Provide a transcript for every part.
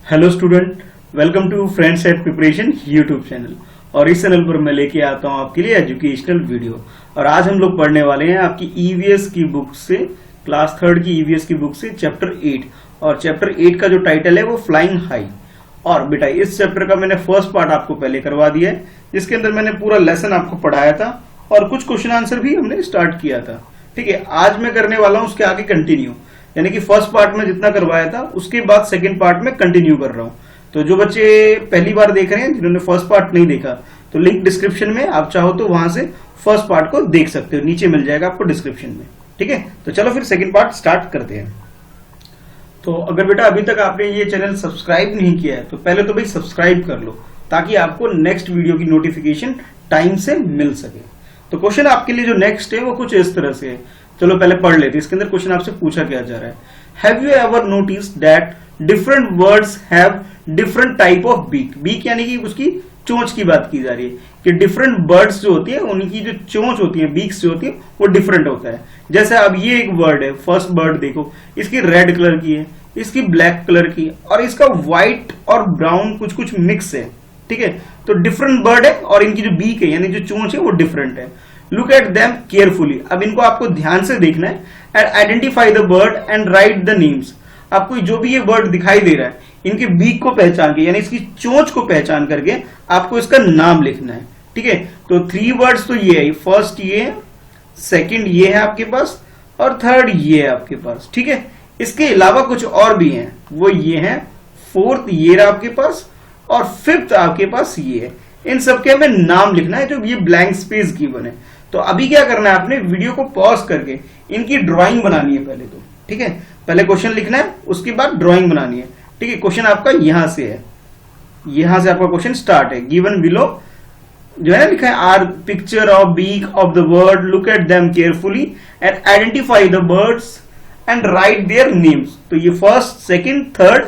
Hello student, welcome to friends at preparation YouTube channel. और इस channel पर मैं लेके आता हूं आपके लिए एजुकेशनल वीडियो। और आज हम लोग पढ़ने वाले हैं आपकी ईवीएस की बुक से, क्लास 3 की ईवीएस की बुक से चैप्टर 8। और चैप्टर 8 का जो टाइटल है वो फ्लाइंग हाई। और बेटा इस चैप्टर का मैंने फर्स्ट पार्ट आपको पहले करवा दिया है, जिसके अंदर मैंने पूरा लेसन आपको पढ़ाया था और कुछ क्वेश्चन आंसर भी हमने स्टार्ट किया था। ठीक है, आज मैं करने वाला हूं उसके आगे कंटिन्यू, यानी कि फर्स्ट पार्ट में जितना करवाया था उसके बाद सेकंड पार्ट में कंटिन्यू कर रहा हूं। तो जो बच्चे पहली बार देख रहे हैं, जिन्होंने फर्स्ट पार्ट नहीं देखा, तो लिंक डिस्क्रिप्शन में, आप चाहो तो वहां से फर्स्ट पार्ट को देख सकते हो, नीचे मिल जाएगा आपको डिस्क्रिप्शन में। ठीक है, तो चलो फिर सेकंड पार्ट स्टार्ट करते हैं। तो अगर बेटा अभी तक आपने ये चैनल सब्सक्राइब नहीं किया है तो पहले तो भाई सब्सक्राइब कर लो, ताकि आपको नेक्स्ट वीडियो की नोटिफिकेशन टाइम से मिल सके। तो क्वेश्चन आपके लिए जो नेक्स्ट है वो कुछ इस तरह से है। चलो पहले पढ़ लेते हैं। इसके अंदर क्वेश्चन आपसे पूछा क्या जा रहा है, have you ever noticed that different birds have different type of beak. Beak यानी कि उसकी चोंच की बात की जा रही है कि डिफरेंट बर्ड्स जो होती है उनकी जो चोंच होती है, बीक्स जो होती है, वो डिफरेंट होता है। जैसे अब ये एक बर्ड है, फर्स्ट बर्ड देखो, इसकी रेड कलर की है, इसकी ब्लैक कलर की, और इसका व्हाइट और ब्राउन कुछ कुछ मिक्स है। ठीक है, तो डिफरेंट बर्ड है और इनकी जो बीक है यानी जो चोंच है वो डिफरेंट है। Look at them carefully. अब इनको आपको ध्यान से देखना है and identify the bird and right the names. आपको जो भी ये बर्ड दिखाई दे रहा है, इनके बीक को पहचान के यानी इसकी चोंच को पहचान करके आपको इसका नाम लिखना है। ठीक है, तो 3 वर्ड्स तो ये है, फर्स्ट ये है, सेकंड ये है आपके पास, और थर्ड ये है आपके पास। ठीक है, इसके अलावा कुछ और भी हैं, वो ये है, फोर्थ ये रहा आपके पास, और फिफ्थ आपके पास ये है। इन सबके हमें नाम लिखना है जो ये ब्लैंक स्पेस गिवन है। तो अभी क्या करना है, आपने वीडियो को पॉज करके इनकी ड्राइंग बनानी है पहले तो। ठीक है, पहले क्वेश्चन लिखना है, उसके बाद ड्राइंग बनानी है। ठीक है, क्वेश्चन आपका यहां से है, यहां से आपका क्वेश्चन स्टार्ट है। गिवन बिलो जो है लिखा है, are picture of beak of the bird, look at them carefully and identify the birds and write their names. तो ये फर्स्ट, सेकंड, थर्ड,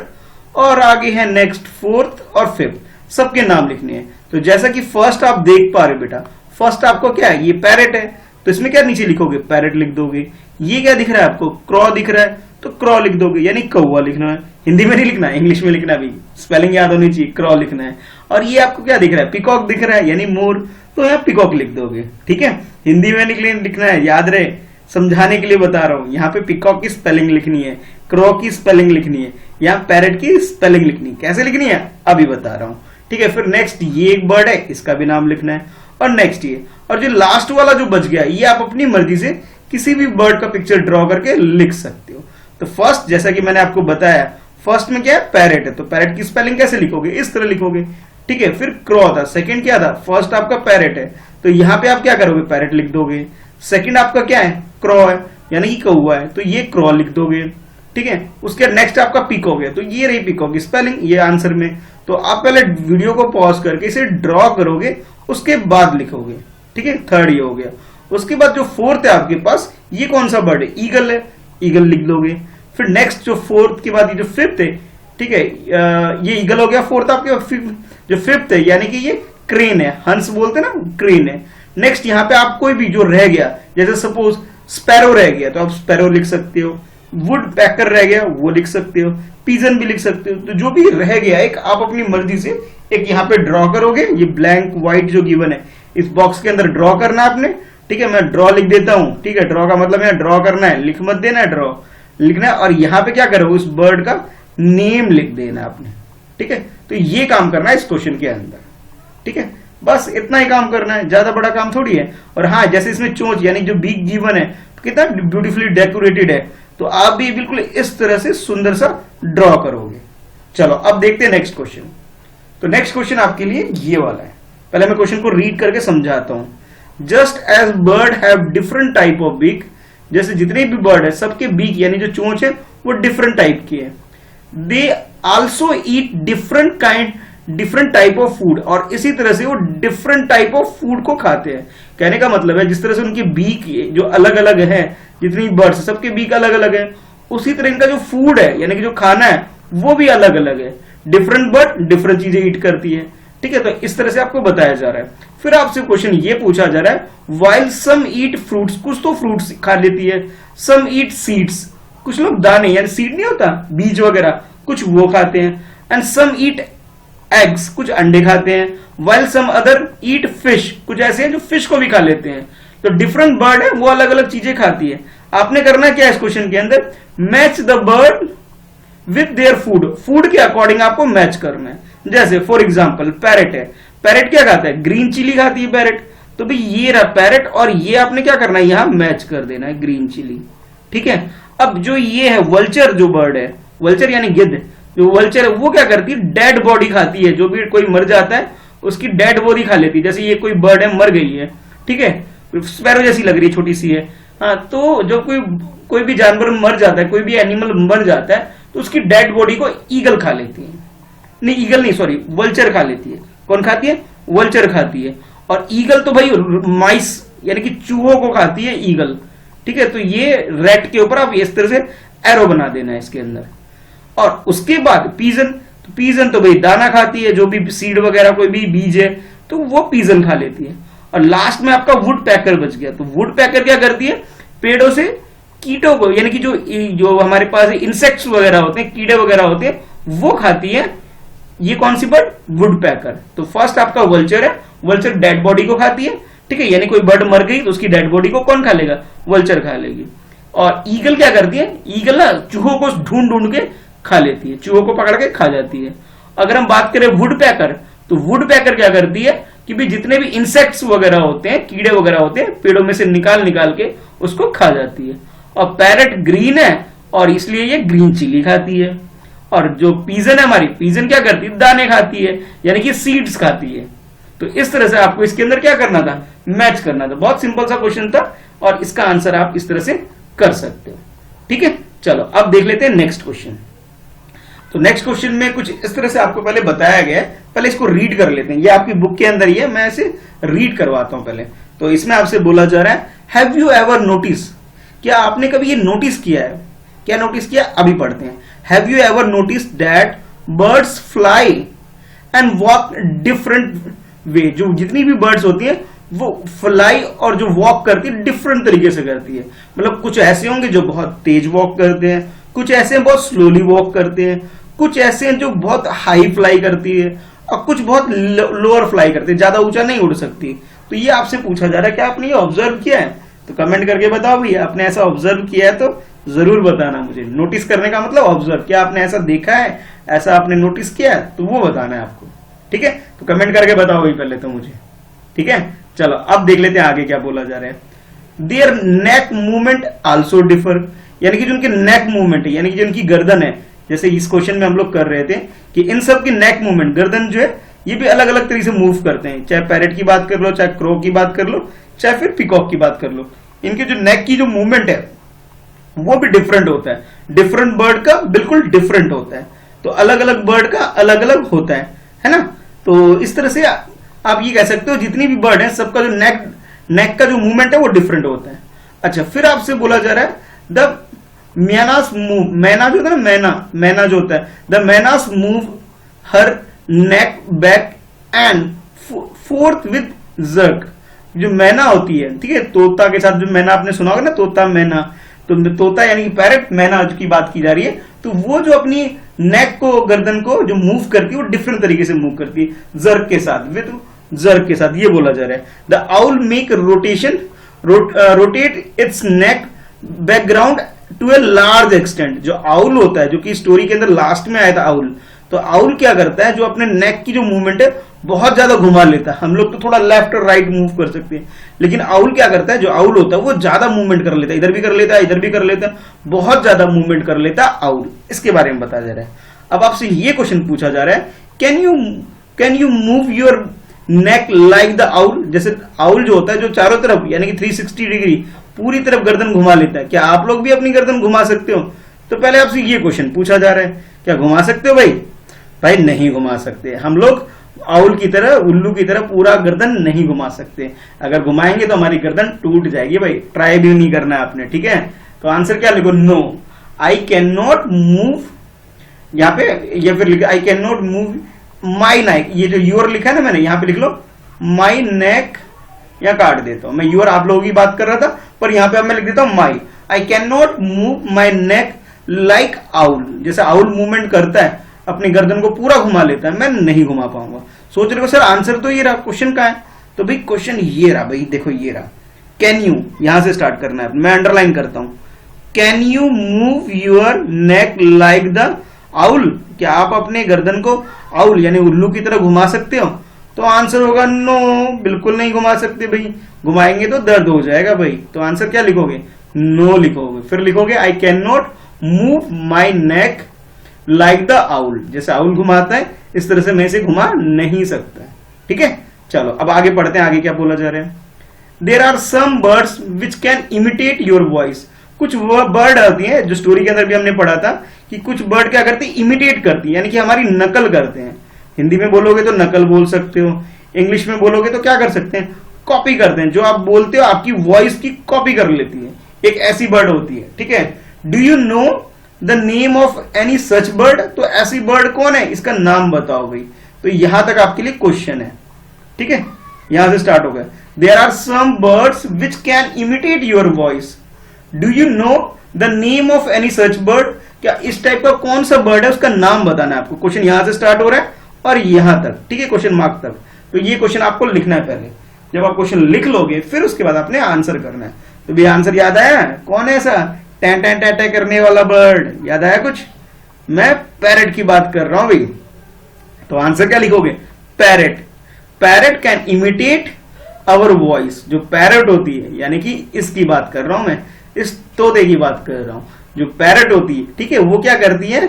और आगे है नेक्स्ट फोर्थ और फिफ्थ, सबके नाम लिखने हैं। तो जैसा कि फर्स्ट आप देख पा रहे बेटा, फर्स्ट आपको क्या है, ये पैरेट है, तो इसमें क्या नीचे लिखोगे, पैरेट लिख दोगे। ये क्या दिख रहा है आपको, क्रॉ दिख रहा है, तो क्रॉ लिख दोगे, यानी कौवा लिखना है। हिंदी में नहीं लिखना है, इंग्लिश में लिखना है, भी स्पेलिंग याद होनी चाहिए, क्रॉ लिखना है। और ये आपको क्या दिख रहा है, पिकॉक दिख रहा है, यानी मोर, तो यहाँ पिकॉक लिख दोगे। ठीक है, हिंदी में लिखना है, याद रहे, समझाने के लिए बता रहा हूं। यहाँ पे पिकॉक की स्पेलिंग लिखनी है, क्रॉ की स्पेलिंग लिखनी है, यहाँ पैरेट की स्पेलिंग लिखनी है। कैसे लिखनी है अभी बता रहा हूं। ठीक है, फिर नेक्स्ट ये एक बर्ड है, इसका भी नाम लिखना है, और नेक्स्ट ये, और जो लास्ट वाला जो बच गया, ये आप अपनी मर्जी से किसी भी बर्ड का पिक्चर ड्रॉ करके लिख सकते हो। तो फर्स्ट, जैसा कि मैंने आपको बताया, फर्स्ट में क्या है, पैरेट है, तो पैरेट की स्पेलिंग कैसे लिखोगे, इस तरह लिखोगे। ठीक है, फिर क्रॉ था, सेकंड क्या था, फर्स्ट आपका पैरेट है, तो यहां पे आप क्या करोगे, पैरेट लिख दोगे। सेकंड आपका क्या है, क्रॉ है, यानी कि कौवा है, तो ये क्रॉ लिख दोगे। ठीक है, उसके नेक्स्ट आपका पिकॉक है, तो ये रही पिकॉक की स्पेलिंग, ये आंसर में। तो आप पहले वीडियो को पॉज करके इसे ड्रॉ करोगे, उसके बाद लिखोगे। ठीक है, थर्ड ये हो गया। उसके बाद जो फोर्थ है आपके पास, ये कौन सा बर्ड है, ईगल है, ईगल लिख दोगे। फिर नेक्स्ट जो फोर्थ के बाद ये जो फिफ्थ है, ठीक है, ये ईगल हो गया फोर्थ आपके। जो फिफ्थ है यानी कि ये क्रेन है, हंस बोलते हैं ना, क्रेन है। नेक्स्ट यहाँ पे आप कोई भी जो रह गया, जैसे सपोज स्पैरो रह गया, तो आप स्पैरो लिख सकते हो। वुड पैकर रह गया, वो लिख सकते हो। पीजन भी लिख सकते हो। तो जो भी रह गया एक, आप अपनी मर्जी से एक यहाँ पे ड्रॉ करोगे। ये ब्लैंक व्हाइट जो गिवन है, इस बॉक्स के अंदर ड्रॉ करना आपने। ठीक है, मैं ड्रॉ लिख देता हूं। ठीक है, ड्रॉ का मतलब यहाँ ड्रॉ करना है, लिख मत देना है, ड्रॉ लिखना है। और यहाँ पे क्या करोगे, उस बर्ड का नेम लिख देना आपने। ठीक है, तो ये काम करना है इस क्वेश्चन के अंदर। ठीक है, बस इतना ही काम करना है, ज्यादा बड़ा काम थोड़ी है। और हाँ, जैसे इसमें चोंच यानी जो बीक गिवन है, कितना ब्यूटीफुली डेकोरेटेड है, तो आप भी बिल्कुल इस तरह से सुंदर सा ड्रॉ करोगे। चलो अब देखते हैं नेक्स्ट क्वेश्चन। तो नेक्स्ट क्वेश्चन आपके लिए ये वाला है। पहले मैं क्वेश्चन को रीड करके समझाता हूं। Just as bird have different type of beak, जैसे जितने भी बर्ड है सबके बीक यानी जो चोंच है वो डिफरेंट टाइप की है। They also eat different type of food, और इसी तरह से वो डिफरेंट टाइप ऑफ फूड को खाते हैं। कहने का मतलब है जिस तरह से उनकी बीक जो अलग अलग है, जितनी बर्ड्स सबके बीक अलग अलग है, उसी तरह इनका जो फूड है यानी कि जो खाना है वो भी अलग अलग है। डिफरेंट बर्ड डिफरेंट चीजें ईट करती है। ठीक है, तो इस तरह से आपको बताया जा रहा है। फिर आपसे क्वेश्चन ये पूछा जा रहा है, वाइल सम ईट फ्रूट्स, कुछ तो फ्रूट्स खा लेती है, सम ईट सीड्स, कुछ लोग दाने यानी सीड नहीं होता बीज वगैरह, कुछ वो खाते हैं। एंड सम ईट एग्स, कुछ अंडे खाते हैं, while some other eat fish, कुछ ऐसे हैं जो फिश को भी खा लेते हैं। तो डिफरेंट बर्ड है वो अलग अलग चीजें खाती है। आपने करना क्या इस क्वेश्चन के अंदर, match the bird with their food, food के अकॉर्डिंग आपको मैच करना है। जैसे फॉर एग्जाम्पल पैरेट है, पैरेट क्या खाता है, ग्रीन चिली खाती है पैरेट, तो भाई ये रहा पैरेट और ये आपने क्या करना है, यहां मैच कर देना है ग्रीन चिली, ठीक है। अब जो ये है वल्चर, जो बर्ड है वल्चर यानी गिद्ध, जो वल्चर है वो क्या करती है, डेड बॉडी खाती है, जो भी कोई मर जाता है उसकी डेड बॉडी खा लेती है। जैसे ये कोई बर्ड है मर गई है, ठीक है, स्पैरो जैसी लग रही है, छोटी सी है, हाँ, तो जो कोई भी जानवर मर जाता है, कोई भी एनिमल मर जाता है, तो उसकी डेड बॉडी को ईगल खा लेती है, नहीं ईगल नहीं सॉरी वल्चर खा लेती है। कौन खाती है, वल्चर खाती है। और ईगल तो भाई माइस यानी कि चूहों को खाती है ईगल, ठीक है। तो ये रेट के ऊपर आप इस तरह से एरो बना देना है इसके अंदर। और उसके बाद पीजन, तो पीजन तो भाई दाना खाती है, जो भी सीड वगैरह कोई भी बीज है तो वो पीजन खा लेती है। और लास्ट में आपका वुड पैकर बच गया, तो वुड पैकर क्या करती है, पेड़ों से कीटों को यानी कि जो हमारे पास इंसेक्ट्स वगैरह होते हैं, कीड़े वगैरह होते हैं, वो खाती है। ये कौन सी बर्ड, वुड पैकर। तो फर्स्ट आपका वल्चर है, वल्चर डेड बॉडी को खाती है, ठीक है, यानी कोई बर्ड मर गई तो उसकी डेड बॉडी को कौन खा लेगा, वल्चर खा लेगी। और ईगल क्या करती है, ईगल ना चूहों को ढूंढ ढूंढ के खा लेती है, चूहों को पकड़ के खा जाती है। अगर हम बात करें वुड पैकर, तो वुड पैकर क्या करती है कि भी जितने भी इंसेक्ट्स वगैरह होते हैं, कीड़े वगैरह होते हैं, पेड़ों में से निकाल निकाल के उसको खा जाती है। और पैरेट ग्रीन है और इसलिए ये ग्रीन चिली खाती है। और जो पीजन है हमारी, पीजन क्या करती है, दाने खाती है, यानी कि सीड्स खाती है। तो इस तरह से आपको इसके अंदर क्या करना था, मैच करना था। बहुत सिंपल सा क्वेश्चन था और इसका आंसर आप इस तरह से कर सकते हो, ठीक है। चलो अब देख लेते हैं नेक्स्ट क्वेश्चन। तो नेक्स्ट क्वेश्चन में कुछ इस तरह से आपको पहले बताया गया है, पहले इसको रीड कर लेते हैं। ये आपकी बुक के अंदर ही है, मैं इसे रीड करवाता हूं पहले। तो इसमें आपसे बोला जा रहा है, हैव यू एवर नोटिस, क्या आपने कभी ये नोटिस किया है, क्या नोटिस किया, अभी पढ़ते हैं। Have you ever notice that birds fly and walk different way, जो जितनी भी बर्ड्स होती है वो फ्लाई और जो वॉक करती है डिफरेंट तरीके से करती है। मतलब कुछ ऐसे होंगे जो बहुत तेज वॉक करते हैं, कुछ ऐसे बहुत स्लोली वॉक करते हैं, कुछ ऐसे हैं जो बहुत हाई फ्लाई करती है और कुछ बहुत लोअर फ्लाई करती है, ज्यादा ऊंचा नहीं उड़ सकती। तो ये आपसे पूछा जा रहा है क्या आपने ये ऑब्जर्व किया है, तो कमेंट करके बताओ भैया आपने ऐसा ऑब्जर्व किया है तो जरूर बताना मुझे। नोटिस करने का मतलब ऑब्जर्व, क्या आपने ऐसा देखा है, ऐसा आपने नोटिस किया है, तो वो बताना है आपको, ठीक है। तो कमेंट करके बताओ भाई पहले तो मुझे, ठीक है। चलो अब देख लेते हैं आगे क्या बोला जा रहा है। There neck movement also differ, यानी कि जो उनके नेक मूवमेंट है, यानी कि जो उनकी गर्दन है, जैसे इस क्वेश्चन में हम लोग कर रहे थे कि इन सब की नेक मूवमेंट, गर्दन जो है ये भी अलग अलग तरीके से मूव करते हैं। चाहे पैरेट की बात कर लो, चाहे क्रो की बात कर लो, चाहे फिर पिकॉक की बात कर लो, इनके जो नेक की जो मूवमेंट है वो भी डिफरेंट होता है। डिफरेंट बर्ड का बिल्कुल डिफरेंट होता है, तो अलग अलग बर्ड का अलग अलग होता है ना। तो इस तरह से आप ये कह सकते हो जितनी भी बर्ड है सबका जो नेक का जो मूवमेंट है वो डिफरेंट होता है। अच्छा, फिर आपसे बोला जा रहा है द मैनास मूव, मैना जो होता है ना, मैना जो होता है, the mynas move her neck back and forth with jerk. जो मैना होती है, ठीक है, तोता के साथ जो मैना आपने सुना होगा ना, तोता मैना, तो तोता यानी कि पैरेट, मैना की बात की जा रही है, तो वो जो अपनी नेक को, गर्दन को जो मूव करती है वो डिफरेंट तरीके से मूव करती है, जर्क के साथ, विद जर्क के साथ, ये बोला जा रहा है। The owl make rotation, rotate its neck background to a large extent. जो आउल होता है, जो कि स्टोरी के अंदर लास्ट में आया था आउल, तो आउल क्या करता है, जो अपने नेक की जो मूवमेंट है बहुत ज्यादा घुमा लेता है। हम लोग तो थोड़ा लेफ्ट और राइट मूव कर सकते हैं, लेकिन आउल क्या करता है, जो आउल होता है वो ज्यादा मूवमेंट कर लेता है, इधर भी कर लेता है, इधर भी कर लेता है, बहुत ज्यादा मूवमेंट कर लेता है आउल। इसके बारे में बताया जा रहा है। अब आपसे ये क्वेश्चन पूछा जा रहा है, can you move your neck like the owl. जैसे आउल जो होता है जो चारों तरफ यानी कि 360 डिग्री पूरी तरफ गर्दन घुमा लेता है, क्या आप लोग भी अपनी गर्दन घुमा सकते हो। तो पहले आपसे ये क्वेश्चन पूछा जा रहा है, क्या घुमा सकते हो भाई? भाई नहीं घुमा सकते। हम लोग आउल की तरह, उल्लू की तरह पूरा गर्दन नहीं घुमा सकते। अगर घुमाएंगे तो हमारी गर्दन टूट जाएगी भाई। ट्राई भी नहीं करना है आपने, ठीक है। तो आंसर क्या लिखो, no I can not move, यहाँ पे या फिर लिखो I can not move my neck. ये जो यूर लिखा है ना मैंने, यहाँ पे लिख लो माई नेक, यहाँ काट देता हूं मैं, यूर आप लोगों की बात कर रहा था, पर यहाँ पे अब मैं लिख देता हूं my. I can not move my neck like owl. जैसे आउल मूवमेंट करता है, अपनी गर्दन को पूरा घुमा लेता है, मैं नहीं घुमा पाऊंगा। सोच रहे हो सर आंसर तो ये रहा, क्वेश्चन का है, तो भाई क्वेश्चन ये रहा भाई, देखो ये रहा, कैन यू, यहां से स्टार्ट करना है, मैं अंडरलाइन करता हूं, can you move your neck like the owl, क्या आप अपने गर्दन को आउल यानी उल्लू की तरह घुमा सकते हो? तो आंसर होगा नो, बिल्कुल नहीं घुमा सकते भाई, घुमाएंगे तो दर्द हो जाएगा भाई। तो आंसर क्या लिखोगे? नो लिखोगे। फिर लिखोगे आई can not move my neck like the owl, जैसे आउल घुमाता है इस तरह से मैं इसे घुमा नहीं सकता। ठीक है, चलो अब आगे पढ़ते हैं, आगे क्या बोला जा रहा है। There are some birds which can imitate your voice, कुछ बर्ड आती है, जो स्टोरी के अंदर भी हमने पढ़ा था कि कुछ बर्ड क्या करती है, इमिटेट करती है, यानी कि हमारी नकल करते हैं। हिंदी में बोलोगे तो नकल बोल सकते हो, इंग्लिश में बोलोगे तो क्या कर सकते हैं, कॉपी करते हैं, जो आप बोलते हो आपकी वॉइस की कॉपी कर लेती है, एक ऐसी बर्ड होती है। ठीक है, do you know the name of any such bird, तो ऐसी बर्ड कौन है, इसका नाम बताओ भाई। तो यहां तक आपके लिए क्वेश्चन है। ठीक है, यहां से स्टार्ट हो गया। There are some birds which can imitate your voice, do you know the name of any such bird, क्या इस टाइप का कौन सा बर्ड है उसका नाम बताना है आपको। क्वेश्चन यहां से स्टार्ट हो रहा है और यहां तक, ठीक है, क्वेश्चन मार्क तक। तो ये क्वेश्चन आपको लिखना है पहले, जब आप क्वेश्चन लिख लोगे फिर उसके बाद आपने आंसर करना है। तो भी आंसर याद आया, कौन है ऐसा टैं टैं टैं टैं करने वाला बर्ड, याद आया कुछ? मैं पैरेट की बात कर रहा हूं भाई। तो आंसर क्या लिखोगे, parrot. Parrot can imitate our voice, जो पैरेट होती है यानी कि इसकी बात कर रहा हूं मैं, इस तोते की बात कर रहा हूं, जो पैरेट होती है, ठीक है, वो क्या करती है,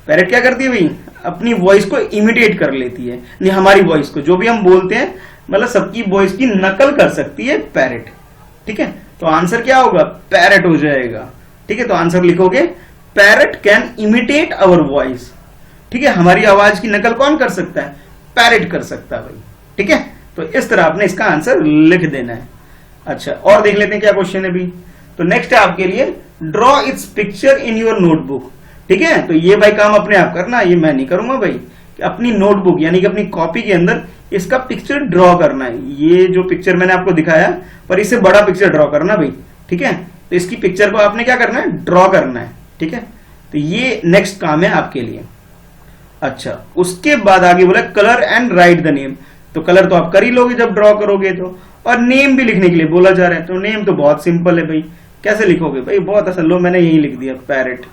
पैरेट क्या करती है भाई, अपनी वॉइस को इमिटेट कर लेती है, नहीं हमारी वॉइस को, जो भी हम बोलते हैं मतलब सबकी वॉइस की नकल कर सकती है पैरेट। ठीक है, तो आंसर क्या होगा, पैरेट हो जाएगा। ठीक है, तो आंसर लिखोगे parrot can imitate our voice. ठीक है, हमारी आवाज की नकल कौन कर सकता है, पैरेट कर सकता है भाई। ठीक है, तो इस तरह आपने इसका आंसर लिख देना है। अच्छा, और देख लेते हैं क्या क्वेश्चन है भी। तो नेक्स्ट है आपके लिए, draw it's picture in your notebook. ठीक है, तो ये भाई काम अपने आप करना, ये मैं नहीं करूंगा भाई, कि अपनी नोटबुक यानी कि अपनी कॉपी के अंदर इसका पिक्चर ड्रॉ करना है। ये जो पिक्चर मैंने आपको दिखाया, पर इससे बड़ा पिक्चर ड्रॉ करना भाई। ठीक है, तो इसकी पिक्चर को आपने क्या करना है, ड्रॉ करना है। ठीक है, तो ये नेक्स्ट काम है आपके लिए। अच्छा, उसके बाद आगे बोला colour and right the name. तो कलर तो आप कर ही लोगे जब ड्रॉ करोगे तो, और नेम भी लिखने के लिए बोला जा रहा है। तो नेम तो बहुत सिंपल है भाई, कैसे लिखोगे भाई, बहुत आसान। लो मैंने यही लिख दिया पैरेट,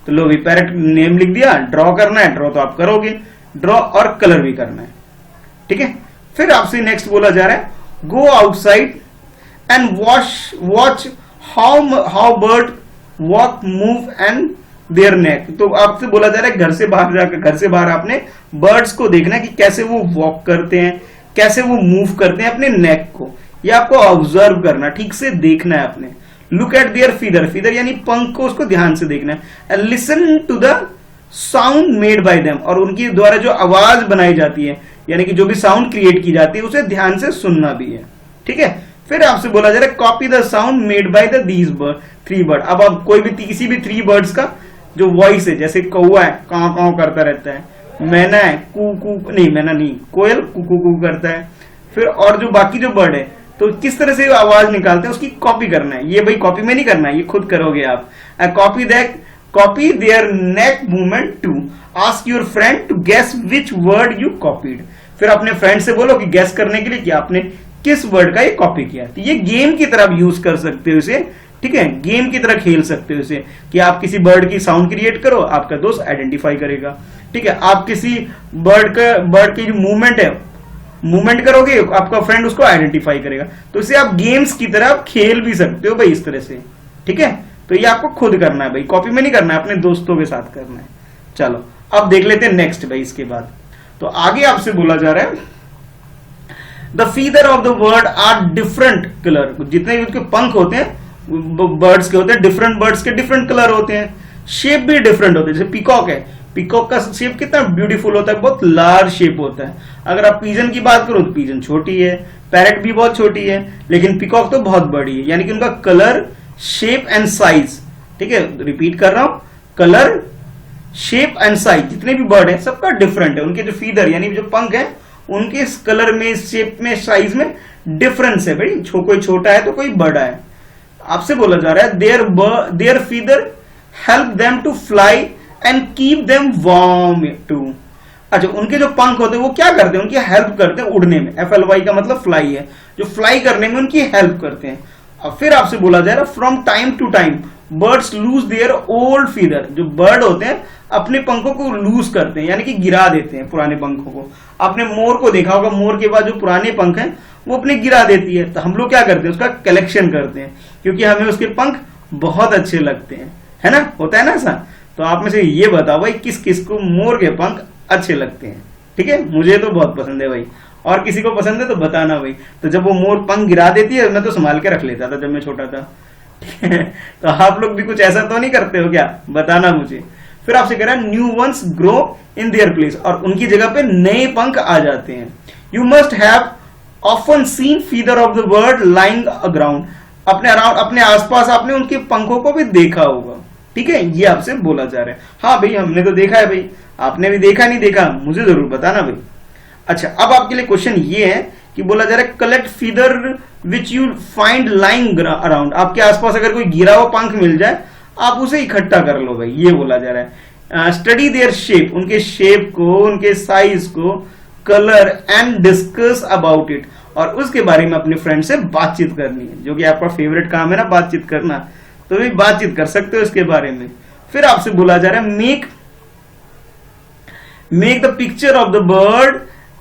तो लो भाई पैरेट नेम लिख दिया। ड्रॉ करना है, ड्रॉ तो आप करोगे, ड्रॉ और कलर भी करना है। ठीक है, फिर आपसे नेक्स्ट बोला जा रहा है, go outside and watch how bird walk move and their neck. तो आपसे बोला जा रहा है घर से बाहर जाकर, घर से बाहर आपने बर्ड्स को देखना है कि कैसे वो वॉक करते हैं, कैसे वो मूव करते हैं अपने नेक को, ये आपको ऑब्जर्व करना, ठीक से देखना है आपने। Look at their feather, feather यानी पंख को, उसको ध्यान से देखना है। And listen to the sound made by them, और उनकी द्वारा जो आवाज बनाई जाती है यानी कि जो भी साउंड क्रिएट की जाती है उसे ध्यान से सुनना भी है। ठीक है, फिर आपसे बोला जा रहा है copy the sound made by the these three bird. अब आप कोई भी किसी भी थ्री बर्ड्स का जो वॉइस है, जैसे कौवा है कां कां करता रहता है, मैना है कू कू, नहीं मैना नहीं, कोयल कू कू कू करता है, फिर और जो बाकी जो बर्ड है तो किस तरह से आवाज निकालते हैं उसकी कॉपी करना है। ये भाई कॉपी में नहीं करना है, ये खुद करोगे आप। Copy their neck movement to ask your friend to guess which word you copied. फिर अपने फ्रेंड से बोलो कि गेस करने के लिए कि आपने किस वर्ड का ये कॉपी किया। तो ये गेम की तरह यूज कर सकते हो इसे। ठीक है, गेम की तरह खेल सकते हो इसे, कि आप किसी बर्ड की साउंड क्रिएट करो, आपका दोस्त आइडेंटिफाई करेगा। ठीक है, आप किसी बर्ड की जो मूवमेंट करोगे, आपका फ्रेंड उसको आइडेंटिफाई करेगा। तो इसे आप गेम्स की तरह आप खेल भी सकते हो भाई इस तरह से। ठीक है, तो ये आपको खुद करना है भाई, कॉपी में नहीं करना है, अपने दोस्तों के साथ करना है। चलो अब देख लेते हैं नेक्स्ट भाई। इसके बाद तो आगे आपसे बोला जा रहा है, the feather of the bird are different colour. जितने भी उसके पंख होते हैं बर्ड्स के होते हैं, डिफरेंट बर्ड्स के डिफरेंट कलर होते हैं, शेप भी डिफरेंट होते हैं। जैसे पीकॉक है, पीकॉक का शेप कितना ब्यूटीफुल होता है, बहुत लार्ज शेप होता है। अगर आप पीजन की बात करो तो पीजन छोटी है, पैरेट भी बहुत छोटी है, लेकिन पीकॉक तो बहुत बड़ी है। यानी कि उनका कलर, शेप एंड साइज, ठीक है, रिपीट कर रहा हूं, कलर, शेप एंड साइज, जितने भी बर्ड है सबका डिफरेंट है। उनके जो फीदर यानी जो पंख है उनके कलर में, शेप में, साइज में डिफरेंस है भाई। कोई छोटा है तो कोई बड़ा है। आपसे बोला जा रहा है their feather help them to fly and keep them warm too. अच्छा, उनके जो पंख होते हैं वो क्या करते हैं, उनकी हेल्प करते हैं उड़ने में। FLY का मतलब फ्लाई है, जो फ्लाई करने में उनकी हेल्प करते हैं। अब फिर आपसे बोला जा रहा है from time to time birds lose their old feather. जो बर्ड होते हैं अपने पंखों को लूज करते हैं, यानी कि गिरा देते हैं पुराने पंखों को। आपने मोर को देखा होगा, मोर के बाद जो पुराने पंख हैं वो अपने गिरा देती है। तो हम लोग क्या करते हैं, उसका कलेक्शन करते हैं, क्योंकि हमें उसके पंख बहुत अच्छे लगते हैं, है ना, होता है ना ऐसा। तो आप में से ये बताओ भाई किस किस को मोर के पंख अच्छे लगते हैं। ठीक है, मुझे तो बहुत पसंद है भाई, और किसी को पसंद है तो बताना भाई। तो जब वो मोर पंख गिरा देती है मैं तो संभाल के रख लेता था जब मैं छोटा था। ठीक है, तो आप लोग भी कुछ ऐसा तो नहीं करते हो क्या, बताना मुझे। फिर आपसे कह रहा है new ones grow in their place, और उनकी जगह पे नए पंख आ जाते हैं। You must have often seen feather of the bird lying aground. अपने अराउंड, अपने आसपास आपने उनके पंखों को भी देखा होगा। ठीक है, ये आपसे बोला जा रहा है। हाँ भाई, हमने तो देखा है भाई, आपने भी देखा नहीं देखा मुझे जरूर बताना भाई। अच्छा, अब आपके लिए क्वेश्चन ये है कि बोला जा रहा है collect feather which you find lying around. आपके आसपास अगर कोई गिरा हुआ पंख मिल जाए आप उसे इकट्ठा कर लो भाई, ये बोला जा रहा है। स्टडी देयर शेप, उनके शेप को, उनके साइज को, colour and discuss about it, और उसके बारे में अपने फ्रेंड से बातचीत करनी है, जो कि आपका फेवरेट काम है ना बातचीत करना। तो भी बातचीत कर सकते हो इसके बारे में। फिर आपसे बोला जा रहा है make the picture of the bird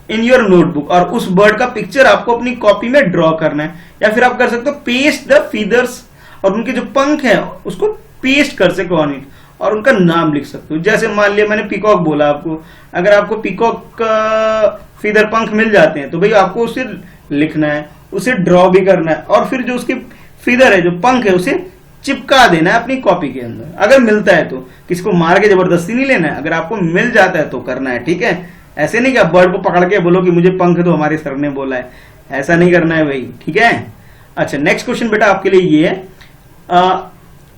in your notebook, और उस बर्ड का पिक्चर आपको अपनी कॉपी में ड्रॉ करना है। या फिर आप कर सकते हो पेस्ट द फीदर्स, और उनके जो पंख हैं उसको पेस्ट कर सको ऑन इट, और उनका नाम लिख सकते हो। जैसे मान लिया मैंने पीकॉक बोला आपको, अगर आपको पीकॉक का फीदर पंख मिल जाते हैं तो भाई आपको उसे लिखना है, उसे ड्रॉ भी करना है, और फिर जो उसके फीदर है, जो पंख है, उसे चिपका देना है अपनी कॉपी के अंदर। अगर मिलता है तो, किसी को मार के जबरदस्ती नहीं लेना है, अगर आपको मिल जाता है तो करना है। ठीक है, ऐसे नहीं कि आप बर्ड को पकड़ के बोलो कि मुझे पंख दो, हमारे सर ने बोला है, ऐसा नहीं करना है भाई। ठीक है, अच्छा नेक्स्ट क्वेश्चन बेटा आपके लिए ये है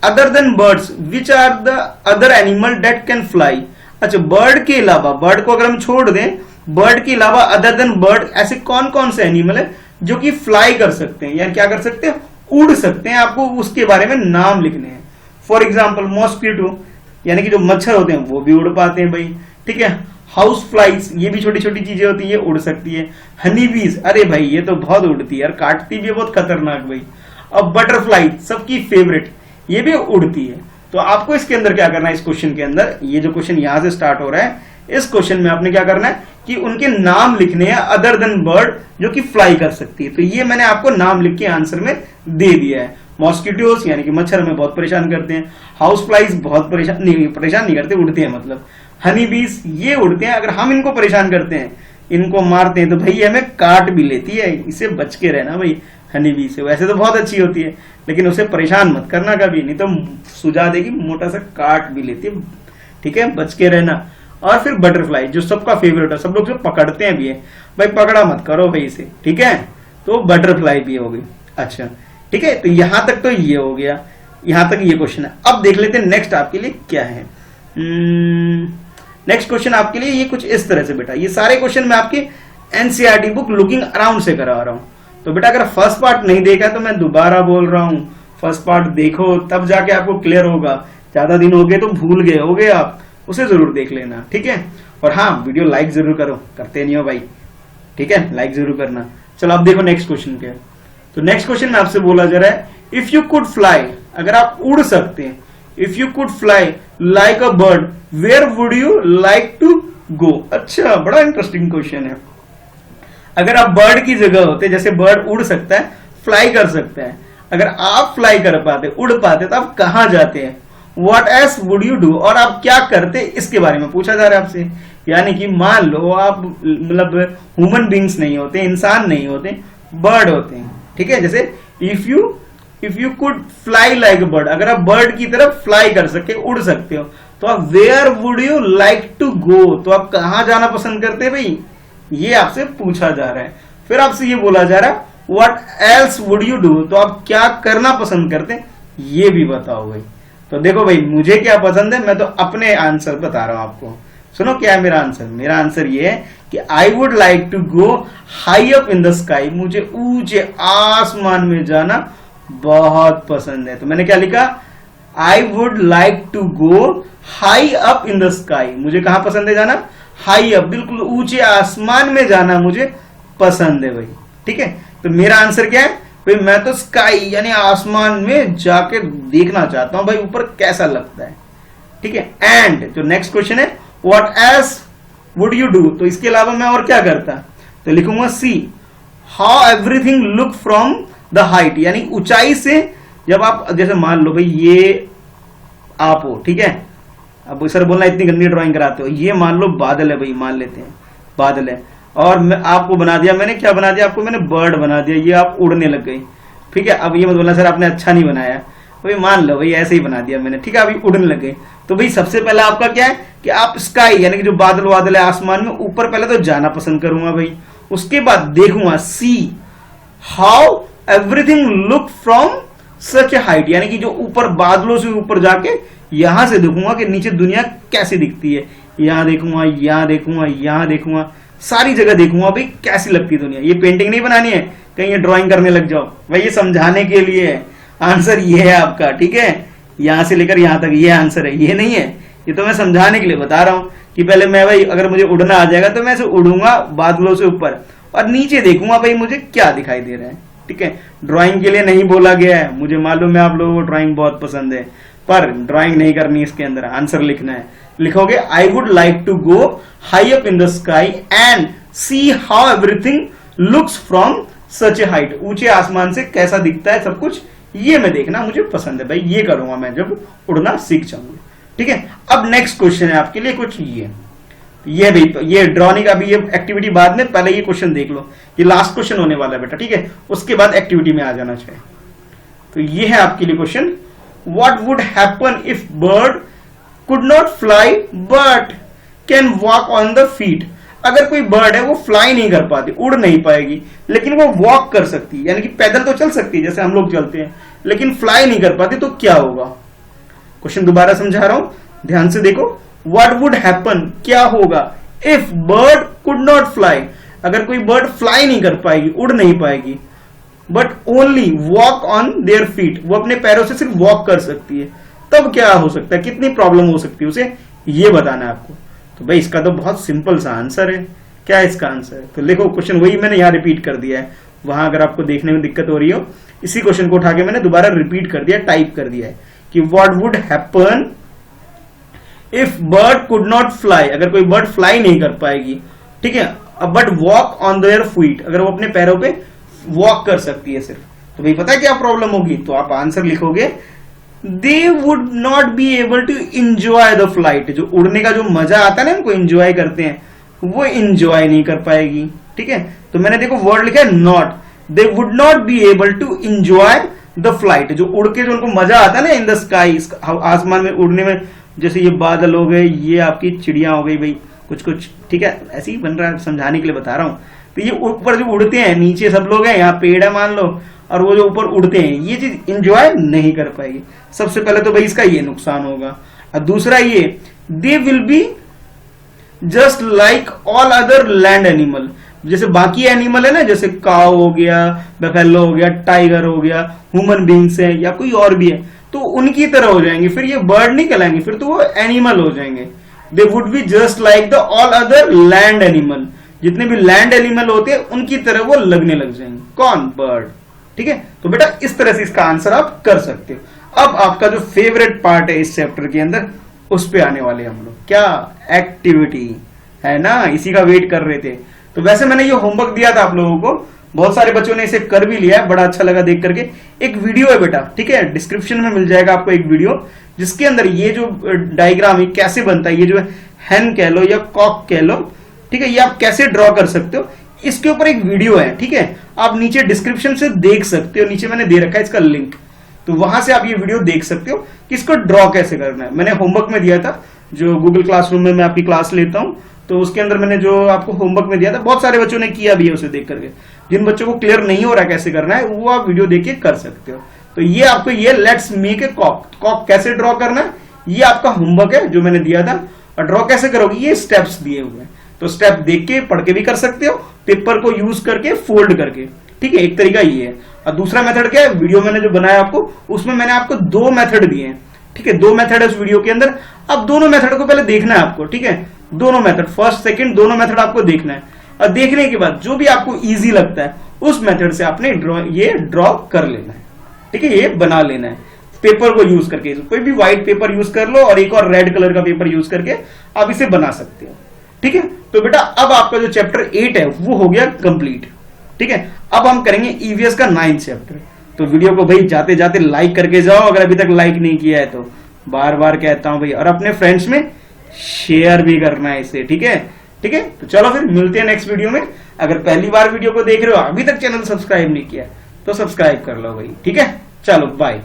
other than birds which are the other animal that can fly. अच्छा, बर्ड के अलावा, बर्ड को अगर हम छोड़ दें, बर्ड के अलावा अदर देन बर्ड ऐसे कौन कौन से एनिमल है जो कि फ्लाई कर सकते हैं, यानी क्या कर सकते हैं, उड़ सकते हैं। आपको उसके बारे में नाम लिखने हैं। फॉर एग्जाम्पल मॉस्किटो, यानी कि जो मच्छर होते हैं वो भी उड़ पाते हैं भाई। ठीक है, हाउस फ्लाइज, ये भी छोटी छोटी चीजें होती है, उड़ सकती है। हनी बीज, अरे भाई ये तो बहुत उड़ती है यार, काटती भी है बहुत खतरनाक भाई। अब बटरफ्लाई सबकी फेवरेट, ये भी उड़ती है। तो आपको इसके अंदर क्या करना है, इस क्वेश्चन के अंदर, ये जो क्वेश्चन यहां से स्टार्ट हो रहा है, इस क्वेश्चन में आपने क्या करना है कि उनके नाम लिखने हैं अदर देन बर्ड जो कि फ्लाई कर सकती है। तो ये मैंने आपको नाम लिख के आंसर में दे दिया है। मॉस्किटोस यानी कि मच्छर हमें बहुत परेशान करते हैं। हाउस फ्लाइज बहुत परेशान नहीं करते, उड़ते हैं मतलब। हनी बीज ये उड़ते हैं, अगर हम इनको परेशान करते हैं, इनको मारते हैं तो भाई हमें काट भी लेती है, इसे बच के रहना भाई हनी बी से। वैसे तो बहुत अच्छी होती है लेकिन उसे परेशान मत करना कभी, नहीं तो सुझा देगी, मोटा सा काट भी लेती है। ठीक है, बच के रहना। और फिर बटरफ्लाई जो सबका फेवरेट है, सब लोग जो पकड़ते हैं भी है भाई, पकड़ा मत करो भाई इसे। ठीक है, तो बटरफ्लाई भी हो गई। अच्छा ठीक है, तो यहां तक तो ये हो गया, यहां तक ये क्वेश्चन है। अब देख लेते हैं नेक्स्ट आपके लिए क्या है। नेक्स्ट क्वेश्चन आपके लिए ये कुछ इस तरह से बेटा, ये सारे क्वेश्चन मैं आपके एनसीईआरटी बुक लुकिंग अराउंड से करा रहा हूं। तो बेटा अगर फर्स्ट पार्ट नहीं देखा तो मैं दोबारा बोल रहा हूं, फर्स्ट पार्ट देखो तब जाके आपको क्लियर होगा। ज्यादा दिन हो गए तो भूल गए होगे आप, उसे जरूर देख लेना। ठीक है, और हाँ वीडियो लाइक जरूर करो, करते नहीं हो भाई। ठीक है, लाइक जरूर करना। चलो अब देखो नेक्स्ट क्वेश्चन क्या है। तो नेक्स्ट क्वेश्चन में आपसे बोला जा रहा है इफ यू कुड फ्लाई, अगर आप उड़ सकते हैं, if you could fly like a bird where would you like to go. अच्छा, बड़ा इंटरेस्टिंग क्वेश्चन है। अगर आप बर्ड की जगह होते, जैसे बर्ड उड़ सकता है, फ्लाई कर सकता है, अगर आप फ्लाई कर पाते, उड़ पाते, तो आप कहां जाते हैं, what else would you do, और आप क्या करते, इसके बारे में पूछा जा रहा है आपसे। यानी कि मान लो आप मतलब ह्यूमन बींग्स नहीं होते, इंसान नहीं होते, बर्ड होते हैं। ठीक है, जैसे if you could fly like bird, अगर आप बर्ड की तरफ फ्लाई कर सके, उड़ सकते हो, तो आप where would you like to go, तो आप कहां जाना पसंद करते हैं भाई, ये आपसे पूछा जा रहा है। फिर आपसे ये बोला जा रहा है what else would you do, तो आप क्या करना पसंद करते हैं, ये भी बताओ भाई। तो देखो भाई मुझे क्या पसंद है, मैं तो अपने आंसर बता रहा हूं आपको। सुनो क्या है मेरा आंसर। मेरा आंसर ये है कि I would like to go high up in the sky, मुझे ऊंचे आसमान में जाना बहुत पसंद है। तो मैंने क्या लिखा, I would like to go high up in the sky. मुझे कहां पसंद है जाना? हाई अप, बिल्कुल ऊंचे आसमान में जाना मुझे पसंद है भाई। ठीक है, तो मेरा आंसर क्या है भाई? मैं तो स्काई यानी आसमान में जाके देखना चाहता हूं भाई, ऊपर कैसा लगता है। ठीक है, एंड जो नेक्स्ट क्वेश्चन है, what else would you do? तो इसके अलावा मैं और क्या करता? तो लिखूंगा सी how everything look from the height, यानी ऊंचाई से जब आप, जैसे मान लो भाई ये आप हो, ठीक है, अब सर बोलना इतनी गंदी ड्राइंग कराते हो, ये मान लो बादल है भाई, मान लेते हैं बादल है, और मैं आपको बना दिया, मैंने क्या बना दिया आपको? मैंने बर्ड बना दिया, ये आप उड़ने लग गई। ठीक है, अब ये मत बोलना सर आपने अच्छा नहीं बनाया भाई, मान लो भाई ऐसे ही बना दिया मैंने। ठीक है, अभी उड़ने लग गए। तो भाई सबसे पहला आपका क्या है कि आप स्काई यानी कि जो बादल वादल है आसमान में ऊपर, पहले तो जाना पसंद करूंगा भाई। उसके बाद देखूंगा सी how everything look from such a height, यानी कि जो ऊपर बादलों से ऊपर जाके यहां से देखूंगा कि नीचे दुनिया कैसी दिखती है। यहां देखूंगा, यहां देखूंगा, यहां देखूंगा, सारी जगह देखूंगा भाई कैसी लगती है दुनिया। ये पेंटिंग नहीं बनानी है कहीं ये ड्राइंग करने लग जाओ भाई, ये समझाने के लिए है। आंसर ये है आपका। ठीक है, यहां से लेकर यहां तक ये आंसर है, ये नहीं है। ये तो मैं समझाने के लिए बता रहा हूं कि पहले मैं भाई, अगर मुझे उड़ना आ जाएगा तो मैं ऐसे उड़ूंगा बादलों से ऊपर और नीचे देखूंगा भाई मुझे क्या दिखाई दे रहा है। ठीक है, ड्राइंग के लिए नहीं बोला गया है, मुझे मालूम है आप लोगों को ड्राइंग बहुत पसंद है, पर ड्राइंग नहीं करनी, इसके अंदर आंसर लिखना है। लिखोगे I would like to go high up in the sky and see how everything looks from such a height, ऊंचे आसमान से कैसा दिखता है सब कुछ, ये मैं देखना मुझे पसंद है भाई, ये करूंगा मैं जब उड़ना सीख जाऊंगा। ठीक है, अब नेक्स्ट क्वेश्चन है आपके लिए कुछ ये भाई, ये ड्राइंग अभी ये एक्टिविटी बाद में, पहले ये क्वेश्चन देख लो, ये लास्ट क्वेश्चन होने वाला है बेटा। ठीक है, उसके बाद एक्टिविटी में आ जाना चाहिए। तो ये है आपके लिए question, what would happen if bird could not fly but can walk on the feet. अगर कोई बर्ड है वो फ्लाई नहीं कर पाती, उड़ नहीं पाएगी, लेकिन वो वॉक कर सकती है, यानी कि पैदल तो चल सकती है जैसे हम लोग चलते हैं, लेकिन फ्लाई नहीं कर पाती, तो क्या होगा? क्वेश्चन दोबारा समझा रहा हूं, ध्यान से देखो। व्हाट वुड हैपन, क्या होगा, if bird could not fly, अगर कोई बर्ड फ्लाई नहीं कर पाएगी, उड़ नहीं पाएगी, but only walk on their feet, वो अपने पैरों से सिर्फ वॉक कर सकती है, तब क्या हो सकता है, कितनी प्रॉब्लम हो सकती है उसे, ये बताना है आपको। तो भाई इसका तो बहुत सिंपल सा आंसर है। क्या है इसका आंसर? तो लिखो, क्वेश्चन वही मैंने यहां रिपीट कर दिया है, वहां अगर आपको देखने में दिक्कत हो रही हो, इसी क्वेश्चन को उठा के मैंने दोबारा रिपीट कर दिया, टाइप कर दिया है कि what would happen if bird could not fly, अगर कोई बर्ड फ्लाई नहीं कर पाएगी, ठीक है, but walk on their feet, अगर वो अपने पैरों पे वॉक कर सकती है सिर्फ, तो भाई पता है क्या प्रॉब्लम होगी? तो आप आंसर लिखोगे they would not be able to enjoy the flight, जो उड़ने का जो मजा आता है ना, उनको इंजॉय करते हैं, वो इंजॉय नहीं कर पाएगी। ठीक है, तो मैंने देखो वर्ड लिखा है not, they would not be able to enjoy the flight, जो उड़ के जो उनको मजा आता है ना इन द स्काई, आसमान में उड़ने में, जैसे ये बादल हो गए, ये आपकी चिड़िया हो गई भाई, कुछ कुछ, ठीक है, ऐसे ही बन रहा है, समझाने के लिए बता रहा हूं। तो ये ऊपर जो उड़ते हैं, नीचे सब लोग हैं, यहाँ पेड़ है मान लो, और वो जो ऊपर उड़ते हैं, ये चीज इंजॉय नहीं कर पाएगी। सबसे पहले तो भाई इसका ये नुकसान होगा, और दूसरा ये they will be just like all other land animal, जैसे बाकी एनिमल है ना, जैसे काव हो गया, बफेलो हो गया, टाइगर हो गया, ह्यूमन बींग्स है या कोई और भी है, तो उनकी तरह हो जाएंगे, फिर ये बर्ड नहीं कहलाएंगे, फिर तो वो एनिमल हो जाएंगे। They would be just like the all other land animal, जितने भी लैंड एनिमल होते हैं उनकी तरह वो लगने लग जाएंगे। कौन? बर्ड। ठीक है, तो बेटा इस तरह से इसका आंसर आप कर सकते हो। अब आपका जो फेवरेट पार्ट है इस चैप्टर के अंदर, उस पे आने वाले हम लोग, क्या? एक्टिविटी है ना, इसी का वेट कर रहे थे। तो वैसे मैंने ये होमवर्क दिया था आप लोगों को, बहुत सारे बच्चों ने इसे कर भी लिया है, बड़ा अच्छा लगा देख करके। एक वीडियो है बेटा, ठीक है, डिस्क्रिप्शन में मिल जाएगा आपको एक वीडियो, जिसके अंदर ये जो डायग्राम कैसे बनता है, ये जो हैन कह लो या कॉक कह लो, ठीक है, ये आप कैसे ड्रॉ कर सकते हो, इसके ऊपर एक वीडियो है। ठीक है, आप नीचे डिस्क्रिप्शन से देख सकते हो, नीचे मैंने दे रखा है इसका लिंक, तो वहां से आप ये वीडियो देख सकते हो कि इसको ड्रॉ कैसे करना है। मैंने होमवर्क में दिया था, जो गूगल क्लासरूम में मैं आपकी क्लास लेता हूं, तो उसके अंदर मैंने जो आपको होमवर्क में दिया था, बहुत सारे बच्चों ने किया भी है उसे देख करके। जिन बच्चों को क्लियर नहीं हो रहा कैसे करना है, वो आप वीडियो देख के कर सकते हो। तो ये आपको ये let's make a cock, cock कैसे ड्रॉ करना है, ये आपका होमवर्क है जो मैंने दिया था। और ड्रॉ कैसे करोगे, ये स्टेप्स दिए हुए हैं, तो स्टेप देख के पढ़ के भी कर सकते हो, पेपर को यूज करके फोल्ड करके। ठीक है, एक तरीका ये है। और दूसरा मेथड क्या है, वीडियो मैंने जो बनाया आपको, उसमें मैंने आपको 2 मेथड दिए हैं। ठीक है, 2 मेथड है उस वीडियो के अंदर। अब दोनों मेथड को पहले देखना है आपको, ठीक है, दोनों मेथड, फर्स्ट सेकंड दोनों मेथड आपको देखना है, और देखने के बाद जो भी आपको इजी लगता है उस मेथड से आपने ड्रॉ कर लेना है, ठीक है, ये बना लेना है पेपर को यूज करके। कोई भी व्हाइट पेपर यूज कर लो और एक और रेड कलर का पेपर यूज करके आप इसे बना सकते हो, ठीक है। तो बेटा अब आपका जो चैप्टर 8 है वो हो गया कंप्लीट, ठीक है। अब हम करेंगे ईवीएस का 9th चैप्टर। तो वीडियो को भाई जाते जाते लाइक करके जाओ, अगर अभी तक लाइक नहीं किया है तो बार बार कहता हूं भाई, और अपने फ्रेंड्स में शेयर भी करना है इसे, ठीक है, ठीक है। तो चलो फिर मिलते हैं नेक्स्ट वीडियो में। अगर पहली बार वीडियो को देख रहे हो, अभी तक चैनल सब्सक्राइब नहीं किया तो सब्सक्राइब कर लो भाई, ठीक है। चलो बाय।